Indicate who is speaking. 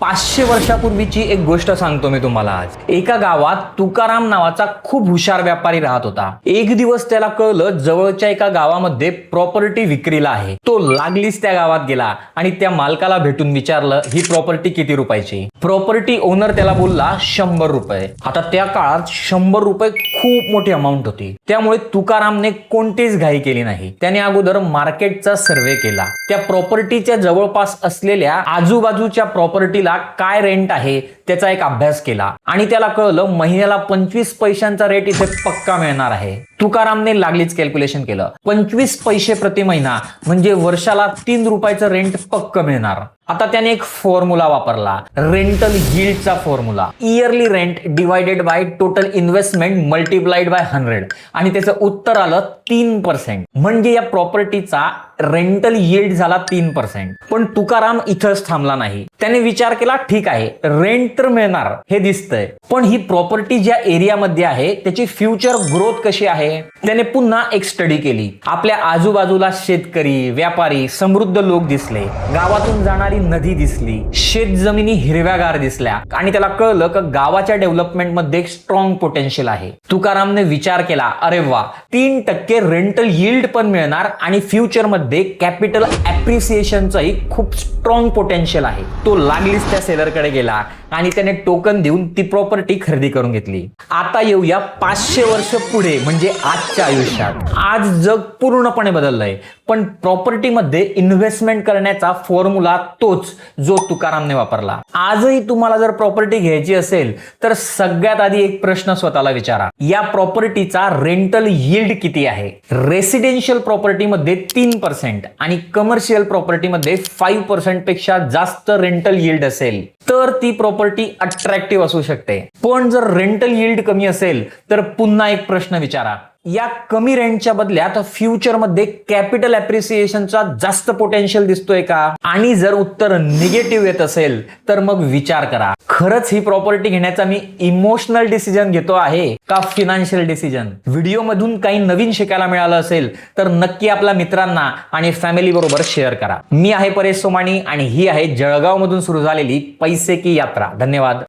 Speaker 1: 500 वर्षापूर्वीची एक गोष्ट सांगतो मी तुम्हाला आज. एका गावात तुकाराम नावाचा खूप हुशार व्यापारी राहत होता. एक दिवस त्याला कळलं जवळच्या एका गावामध्ये प्रॉपर्टी विक्रीला आहे. तो लागलीच त्या गावात गेला आणि त्या मालकाला भेटून विचारलं ही प्रॉपर्टी किती रुपयाची. प्रॉपर्टी ओनर त्याला बोलला 100 रुपये. आता त्या काळात 100 रुपये खूप मोठी अमाऊंट होती. त्यामुळे तुकारामने कोणतीच घाई केली नाही. त्याने अगोदर मार्केटचा सर्वे केला. त्या प्रॉपर्टीच्या जवळपास असलेल्या आजूबाजूच्या प्रॉपर्टीला काय रेंट आहे त्याचा एक अभ्यास केला आणि त्याला कळलं महिन्याला 25 पैशांचा रेट इथे पक्का मिळणार आहे. तुकारामने लागलीच कॅल्क्युलेशन केलं. 25 पैसे प्रति महिना म्हणजे वर्षाला 3 रुपयाचं रेंट पक्क मिळणार. आता त्याने एक फॉर्म्युला वापरला, रेंटल यील्डचा formula. Yearly rent divided by total investment multiplied by 100 आणि त्याचं उत्तर आलं 3%. म्हणजे या प्रॉपर्टीचा रेंटल यील्ड झाला 3%. पण तुकाराम इथंच थांबला नाही. त्याने विचार केला ठीक आहे रेंट तर मिळणार हे दिसतंय, पण ही प्रॉपर्टी ज्या एरियामध्ये आहे त्याची फ्युचर ग्रोथ कशी आहे. त्याने पुन्हा एक स्टडी केली. आपल्या आजूबाजूला शेतकरी, व्यापारी, समृद्ध लोक दिसले, गावातून जाणारी नदी दिसली, शेत जमिनी हिरव्यागार दिसल्या आणि त्याला कळलं की गावाच्या डेव्हलपमेंट मध्ये स्ट्रॉंग पोटेन्शियल आहे. तुकारामने विचार केला अरे वा 3% रेंटल यील्ड पण मिळणार आणि फ्युचर मध्ये कॅपिटल ॲप्रिसिएशनचंही खूप स्ट्रॉंग पोटेन्शियल आहे. तो लागलीच त्या सेलरकडे गेला आणि त्याने टोकन देऊन ती प्रॉपर्टी खरेदी करून घेतली. आता येऊया 500 वर्ष पुढे म्हणजे आजच्या आयुष्यात. आज जग पूर्णपणे बदललंय, पण प्रॉपर्टीमध्ये इन्व्हेस्टमेंट करण्याचा फॉर्म्युला तोच जो तुकारामने वापरला. आजही तुम्हाला जर प्रॉपर्टी घ्यायची असेल तर सगळ्यात आधी एक प्रश्न स्वतःला विचारा, या प्रॉपर्टीचा रेंटल यील्ड किती आहे. रेसिडेन्शियल प्रॉपर्टीमध्ये 3% आणि कमर्शियल प्रॉपर्टीमध्ये 5% पेक्षा जास्त रेंटल यील्ड असेल तर ती प्रॉपर्टी अट्रॅक्टिव्ह असू शकते. पण जर रेंटल यील्ड कमी असेल तर पुन्हा एक प्रश्न विचारा, या कमी रेंटच्या बदल्यात फ्युचरमध्ये कॅपिटल ॲप्रिसिएशनचा जास्त पोटेन्शियल दिसतोय का. आणि जर उत्तर निगेटिव्ह येत असेल तर मग विचार करा खरंच ही प्रॉपर्टी घेण्याचा मी इमोशनल डिसिजन घेतो आहे का फिनान्शियल डिसिजन. व्हिडिओ मधून काही नवीन शिकायला मिळालं असेल तर नक्की आपल्या मित्रांना आणि फॅमिली बरोबर शेअर करा. मी आहे परेश सोमाणी आणि ही आहे जळगाव मधून सुरू झालेली पैसे की यात्रा. धन्यवाद.